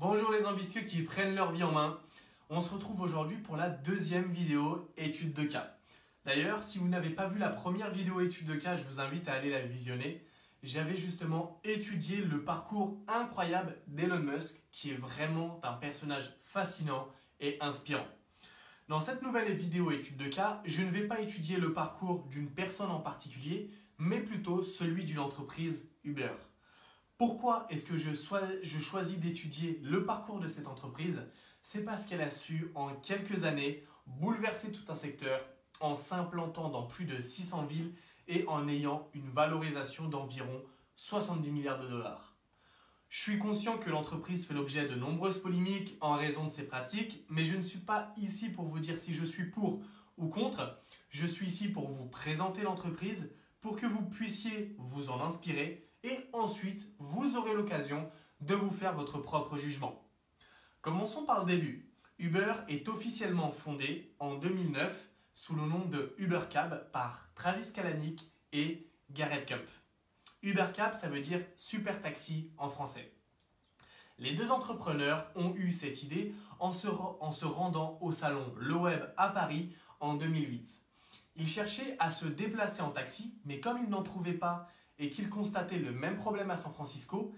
Bonjour les ambitieux qui prennent leur vie en main. On se retrouve aujourd'hui pour la deuxième vidéo étude de cas. D'ailleurs, si vous n'avez pas vu la première vidéo étude de cas, je vous invite à aller la visionner. J'avais justement étudié le parcours incroyable d'Elon Musk, qui est vraiment un personnage fascinant et inspirant. Dans cette nouvelle vidéo étude de cas, je ne vais pas étudier le parcours d'une personne en particulier, mais plutôt celui d'une entreprise Uber. Pourquoi est-ce que je choisis d'étudier le parcours de cette entreprise? C'est parce qu'elle a su en quelques années bouleverser tout un secteur en s'implantant dans plus de 600 villes et en ayant une valorisation d'environ 70 milliards de dollars. Je suis conscient que l'entreprise fait l'objet de nombreuses polémiques en raison de ses pratiques, mais je ne suis pas ici pour vous dire si je suis pour ou contre. Je suis ici pour vous présenter l'entreprise, pour que vous puissiez vous en inspirer et ensuite vous aurez l'occasion de vous faire votre propre jugement. Commençons par le début. Uber est officiellement fondé en 2009 sous le nom de UberCab par Travis Kalanick et Garrett Camp. UberCab, ça veut dire super taxi en français. Les deux entrepreneurs ont eu cette idée en se rendant au salon Le Web à Paris en 2008. Ils cherchaient à se déplacer en taxi, mais comme ils n'en trouvaient pas et qu'ils constataient le même problème à San Francisco,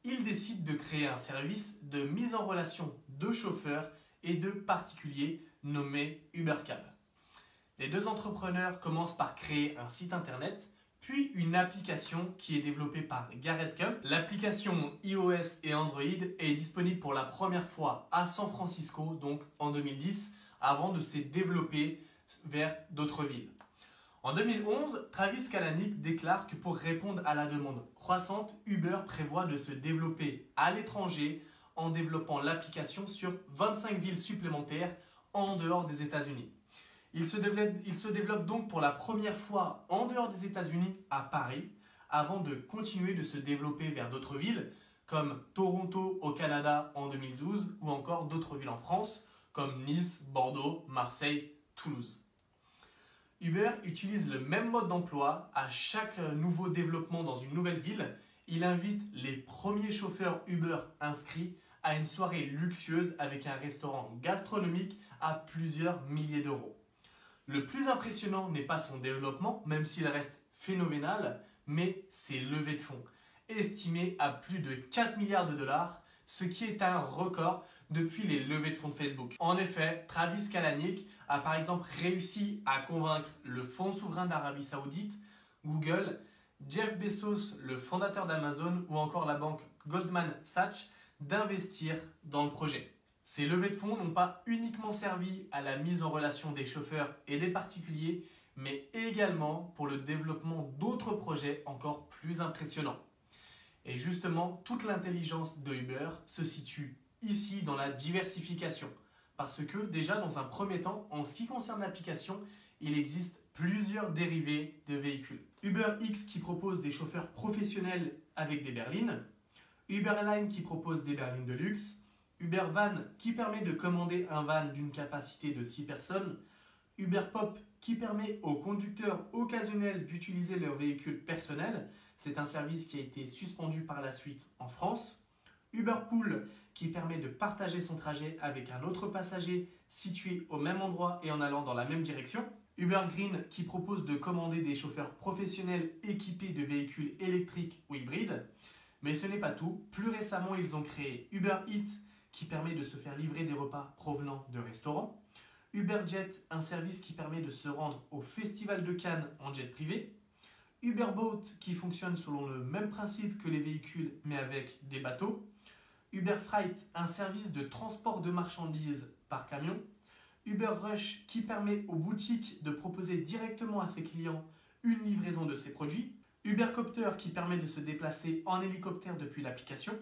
ils décident de créer un service de mise en relation de chauffeurs et de particuliers nommé UberCab. Les deux entrepreneurs commencent par créer un site internet, puis une application qui est développée par Garrett Camp. L'application iOS et Android est disponible pour la première fois à San Francisco, donc en 2010, avant de se développer vers d'autres villes. En 2011, Travis Kalanick déclare que pour répondre à la demande croissante, Uber prévoit de se développer à l'étranger en développant l'application sur 25 villes supplémentaires en dehors des États-Unis. Il se développe donc pour la première fois en dehors des États-Unis à Paris, avant de continuer de se développer vers d'autres villes, comme Toronto au Canada en 2012 ou encore d'autres villes en France, comme Nice, Bordeaux, Marseille, Toulouse. Uber utilise le même mode d'emploi à chaque nouveau développement dans une nouvelle ville. Il invite les premiers chauffeurs Uber inscrits à une soirée luxueuse avec un restaurant gastronomique à plusieurs milliers d'euros. Le plus impressionnant n'est pas son développement, même s'il reste phénoménal, mais ses levées de fonds, estimées à plus de 4 milliards de dollars, ce qui est un record depuis les levées de fonds de Facebook. En effet, Travis Kalanick a par exemple réussi à convaincre le Fonds souverain d'Arabie Saoudite, Google, Jeff Bezos, le fondateur d'Amazon ou encore la banque Goldman Sachs d'investir dans le projet. Ces levées de fonds n'ont pas uniquement servi à la mise en relation des chauffeurs et des particuliers, mais également pour le développement d'autres projets encore plus impressionnants. Et justement, toute l'intelligence de Uber se situe ici dans la diversification. Parce que déjà, dans un premier temps, en ce qui concerne l'application, il existe plusieurs dérivés de véhicules. UberX qui propose des chauffeurs professionnels avec des berlines, Uberline qui propose des berlines de luxe, Ubervan qui permet de commander un van d'une capacité de 6 personnes, Uberpop qui permet aux conducteurs occasionnels d'utiliser leur véhicule personnel, c'est un service qui a été suspendu par la suite en France, Uberpool qui permet de partager son trajet avec un autre passager situé au même endroit et en allant dans la même direction, Ubergreen qui propose de commander des chauffeurs professionnels équipés de véhicules électriques ou hybrides. Mais ce n'est pas tout, plus récemment ils ont créé Uber Eats qui permet de se faire livrer des repas provenant de restaurants, Uberjet, un service qui permet de se rendre au Festival de Cannes en jet privé, Uberboat qui fonctionne selon le même principe que les véhicules mais avec des bateaux, Uberfreight, un service de transport de marchandises par camion, Uberrush qui permet aux boutiques de proposer directement à ses clients une livraison de ses produits, Ubercopter qui permet de se déplacer en hélicoptère depuis l'application.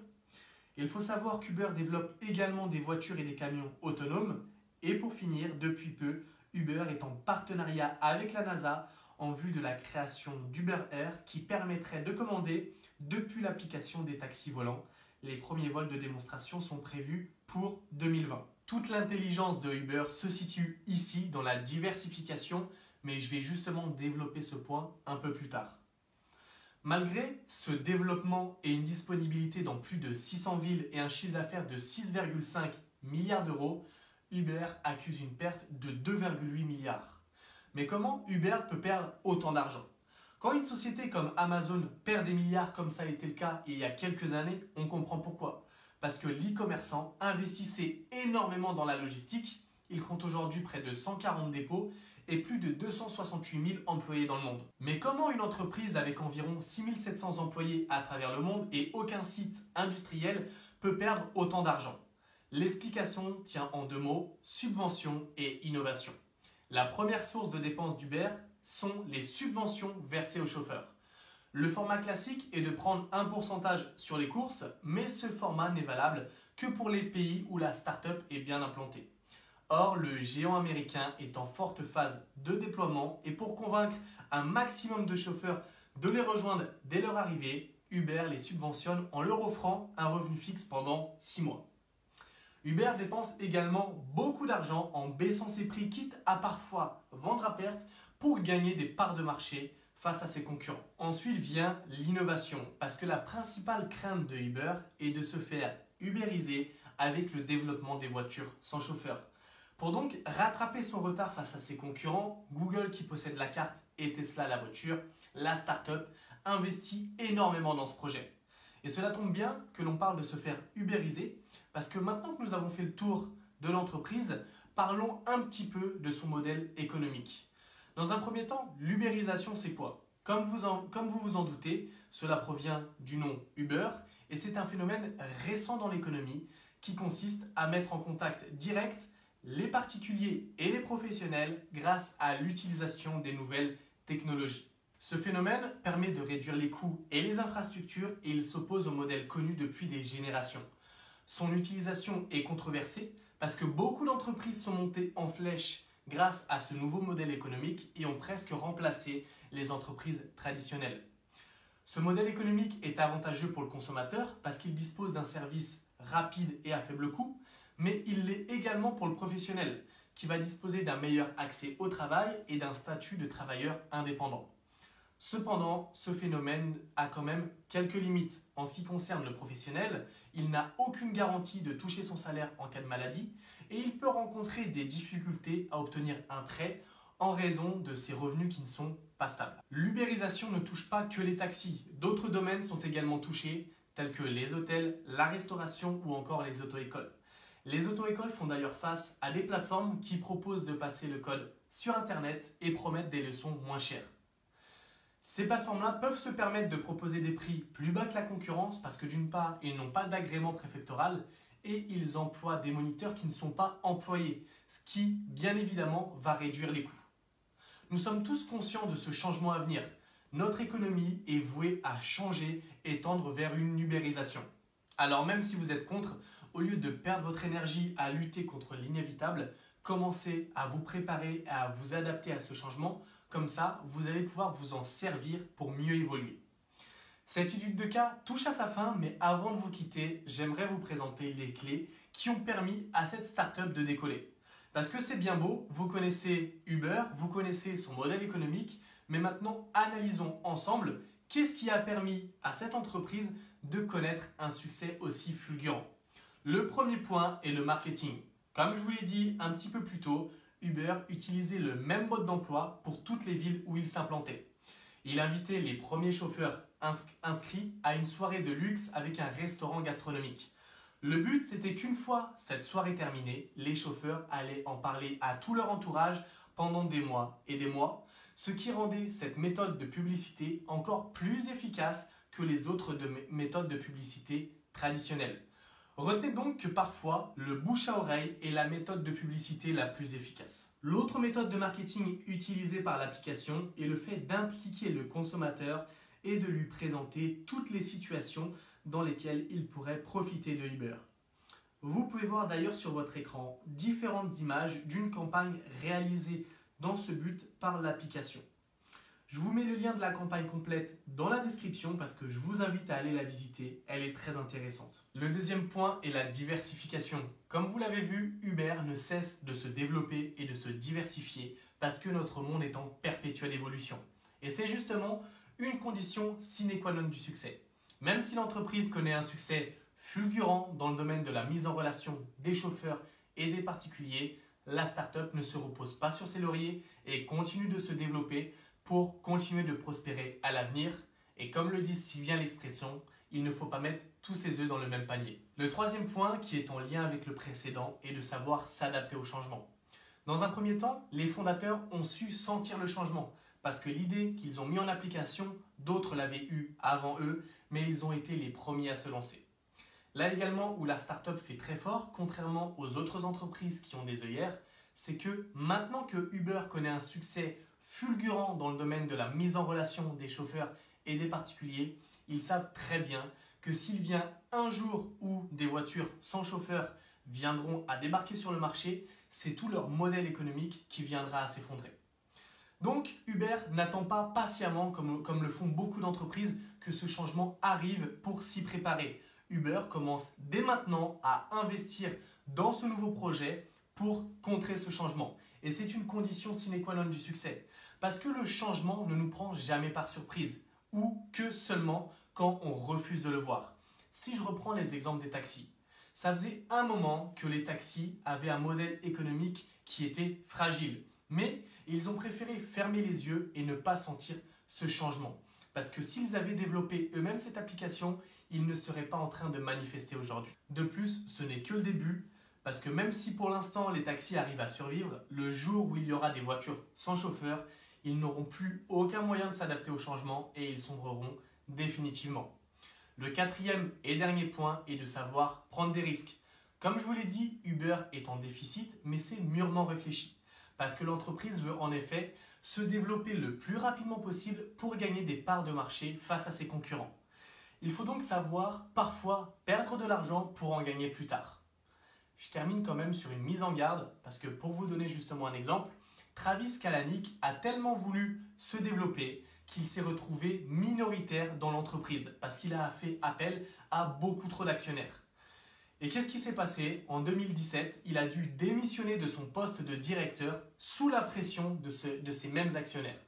Il faut savoir qu'Uber développe également des voitures et des camions autonomes. Et pour finir, depuis peu, Uber est en partenariat avec la NASA en vue de la création d'Uber Air qui permettrait de commander depuis l'application des taxis volants. Les premiers vols de démonstration sont prévus pour 2020. Toute l'intelligence de Uber se situe ici dans la diversification, mais je vais justement développer ce point un peu plus tard. Malgré ce développement et une disponibilité dans plus de 600 villes et un chiffre d'affaires de 6,5 milliards d'euros, Uber accuse une perte de 2,8 milliards. Mais comment Uber peut perdre autant d'argent? Quand une société comme Amazon perd des milliards comme ça a été le cas il y a quelques années, on comprend pourquoi. Parce que l'e-commerçant investissait énormément dans la logistique, il compte aujourd'hui près de 140 dépôts et plus de 268 000 employés dans le monde. Mais comment une entreprise avec environ 6 700 employés à travers le monde et aucun site industriel peut perdre autant d'argent? L'explication tient en deux mots, subvention et innovation. La première source de dépenses d'Uber sont les subventions versées aux chauffeurs. Le format classique est de prendre un pourcentage sur les courses, mais ce format n'est valable que pour les pays où la start-up est bien implantée. Or, le géant américain est en forte phase de déploiement et pour convaincre un maximum de chauffeurs de les rejoindre dès leur arrivée, Uber les subventionne en leur offrant un revenu fixe pendant 6 mois. Uber dépense également beaucoup d'argent en baissant ses prix, quitte à parfois vendre à perte pour gagner des parts de marché face à ses concurrents. Ensuite vient l'innovation, parce que la principale crainte de Uber est de se faire ubériser avec le développement des voitures sans chauffeur. Pour donc rattraper son retard face à ses concurrents, Google qui possède la carte et Tesla la voiture, la start-up investit énormément dans ce projet. Et cela tombe bien que l'on parle de se faire ubériser, parce que maintenant que nous avons fait le tour de l'entreprise, parlons un petit peu de son modèle économique. Dans un premier temps, l'ubérisation c'est quoi? Comme vous vous en doutez, cela provient du nom Uber et c'est un phénomène récent dans l'économie qui consiste à mettre en contact direct les particuliers et les professionnels grâce à l'utilisation des nouvelles technologies. Ce phénomène permet de réduire les coûts et les infrastructures et il s'oppose au modèle connu depuis des générations. Son utilisation est controversée parce que beaucoup d'entreprises sont montées en flèche grâce à ce nouveau modèle économique et ont presque remplacé les entreprises traditionnelles. Ce modèle économique est avantageux pour le consommateur parce qu'il dispose d'un service rapide et à faible coût, mais il l'est également pour le professionnel qui va disposer d'un meilleur accès au travail et d'un statut de travailleur indépendant. Cependant, ce phénomène a quand même quelques limites. En ce qui concerne le professionnel, il n'a aucune garantie de toucher son salaire en cas de maladie et il peut rencontrer des difficultés à obtenir un prêt en raison de ses revenus qui ne sont pas stables. L'ubérisation ne touche pas que les taxis. D'autres domaines sont également touchés, tels que les hôtels, la restauration ou encore les auto-écoles. Les auto-écoles font d'ailleurs face à des plateformes qui proposent de passer le code sur Internet et promettent des leçons moins chères. Ces plateformes-là peuvent se permettre de proposer des prix plus bas que la concurrence parce que d'une part, ils n'ont pas d'agrément préfectoral et ils emploient des moniteurs qui ne sont pas employés, ce qui, bien évidemment, va réduire les coûts. Nous sommes tous conscients de ce changement à venir. Notre économie est vouée à changer et tendre vers une ubérisation. Alors même si vous êtes contre, au lieu de perdre votre énergie à lutter contre l'inévitable, commencez à vous préparer et à vous adapter à ce changement. Comme ça, vous allez pouvoir vous en servir pour mieux évoluer. Cette étude de cas touche à sa fin, mais avant de vous quitter, j'aimerais vous présenter les clés qui ont permis à cette start-up de décoller. Parce que c'est bien beau, vous connaissez Uber, vous connaissez son modèle économique, mais maintenant analysons ensemble qu'est-ce qui a permis à cette entreprise de connaître un succès aussi fulgurant. Le premier point est le marketing. Comme je vous l'ai dit un petit peu plus tôt, Uber utilisait le même mode d'emploi pour toutes les villes où il s'implantait. Il invitait les premiers chauffeurs inscrits à une soirée de luxe avec un restaurant gastronomique. Le but, c'était qu'une fois cette soirée terminée, les chauffeurs allaient en parler à tout leur entourage pendant des mois et des mois, ce qui rendait cette méthode de publicité encore plus efficace que les autres méthodes de publicité traditionnelles. Retenez donc que parfois, le bouche à oreille est la méthode de publicité la plus efficace. L'autre méthode de marketing utilisée par l'application est le fait d'impliquer le consommateur et de lui présenter toutes les situations dans lesquelles il pourrait profiter de Uber. Vous pouvez voir d'ailleurs sur votre écran différentes images d'une campagne réalisée dans ce but par l'application. Je vous mets le lien de la campagne complète dans la description parce que je vous invite à aller la visiter, elle est très intéressante. Le deuxième point est la diversification. Comme vous l'avez vu, Uber ne cesse de se développer et de se diversifier parce que notre monde est en perpétuelle évolution. Et c'est justement une condition sine qua non du succès. Même si l'entreprise connaît un succès fulgurant dans le domaine de la mise en relation des chauffeurs et des particuliers, la start-up ne se repose pas sur ses lauriers et continue de se développer pour continuer de prospérer à l'avenir. Et comme le dit si bien l'expression, il ne faut pas mettre tous ses œufs dans le même panier. Le troisième point, qui est en lien avec le précédent, est de savoir s'adapter au changement. Dans un premier temps, les fondateurs ont su sentir le changement parce que l'idée qu'ils ont mis en application, d'autres l'avaient eue avant eux, mais ils ont été les premiers à se lancer. Là également où la start-up fait très fort, contrairement aux autres entreprises qui ont des œillères, c'est que maintenant que Uber connaît un succès fulgurant dans le domaine de la mise en relation des chauffeurs et des particuliers, ils savent très bien que s'il vient un jour où des voitures sans chauffeur viendront à débarquer sur le marché, c'est tout leur modèle économique qui viendra à s'effondrer. Donc Uber n'attend pas patiemment, comme le font beaucoup d'entreprises, que ce changement arrive pour s'y préparer. Uber commence dès maintenant à investir dans ce nouveau projet pour contrer ce changement. Et c'est une condition sine qua non du succès. Parce que le changement ne nous prend jamais par surprise, ou que seulement quand on refuse de le voir. Si je reprends les exemples des taxis, ça faisait un moment que les taxis avaient un modèle économique qui était fragile. Mais ils ont préféré fermer les yeux et ne pas sentir ce changement. Parce que s'ils avaient développé eux-mêmes cette application, ils ne seraient pas en train de manifester aujourd'hui. De plus, ce n'est que le début, parce que même si pour l'instant les taxis arrivent à survivre, le jour où il y aura des voitures sans chauffeur, ils n'auront plus aucun moyen de s'adapter au changement et ils sombreront définitivement. Le quatrième et dernier point est de savoir prendre des risques. Comme je vous l'ai dit, Uber est en déficit, mais c'est mûrement réfléchi. Parce que l'entreprise veut en effet se développer le plus rapidement possible pour gagner des parts de marché face à ses concurrents. Il faut donc savoir parfois perdre de l'argent pour en gagner plus tard. Je termine quand même sur une mise en garde parce que pour vous donner justement un exemple, Travis Kalanick a tellement voulu se développer qu'il s'est retrouvé minoritaire dans l'entreprise parce qu'il a fait appel à beaucoup trop d'actionnaires. Et qu'est-ce qui s'est passé? En 2017, il a dû démissionner de son poste de directeur sous la pression de ces mêmes actionnaires.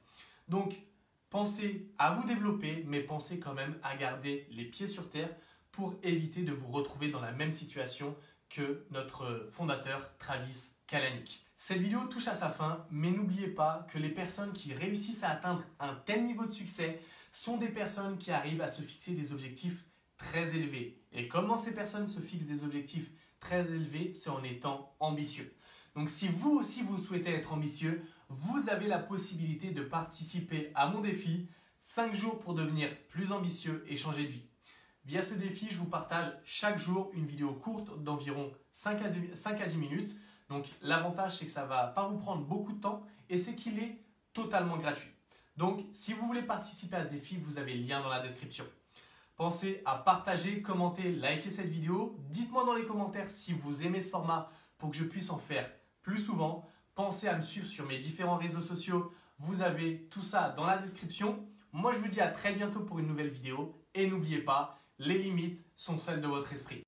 Donc, pensez à vous développer, mais pensez quand même à garder les pieds sur terre pour éviter de vous retrouver dans la même situation que notre fondateur Travis Kalanick. Cette vidéo touche à sa fin, mais n'oubliez pas que les personnes qui réussissent à atteindre un tel niveau de succès sont des personnes qui arrivent à se fixer des objectifs très élevés. Et comment ces personnes se fixent des objectifs très élevés? C'est en étant ambitieux. Donc si vous aussi vous souhaitez être ambitieux, vous avez la possibilité de participer à mon défi 5 jours pour devenir plus ambitieux et changer de vie. Via ce défi, je vous partage chaque jour une vidéo courte d'environ 5 à 10 minutes. Donc l'avantage, c'est que ça ne va pas vous prendre beaucoup de temps et c'est qu'il est totalement gratuit. Donc si vous voulez participer à ce défi, vous avez le lien dans la description. Pensez à partager, commenter, liker cette vidéo. Dites-moi dans les commentaires si vous aimez ce format pour que je puisse en faire plus souvent. Pensez à me suivre sur mes différents réseaux sociaux. Vous avez tout ça dans la description. Moi, je vous dis à très bientôt pour une nouvelle vidéo. Et n'oubliez pas, les limites sont celles de votre esprit.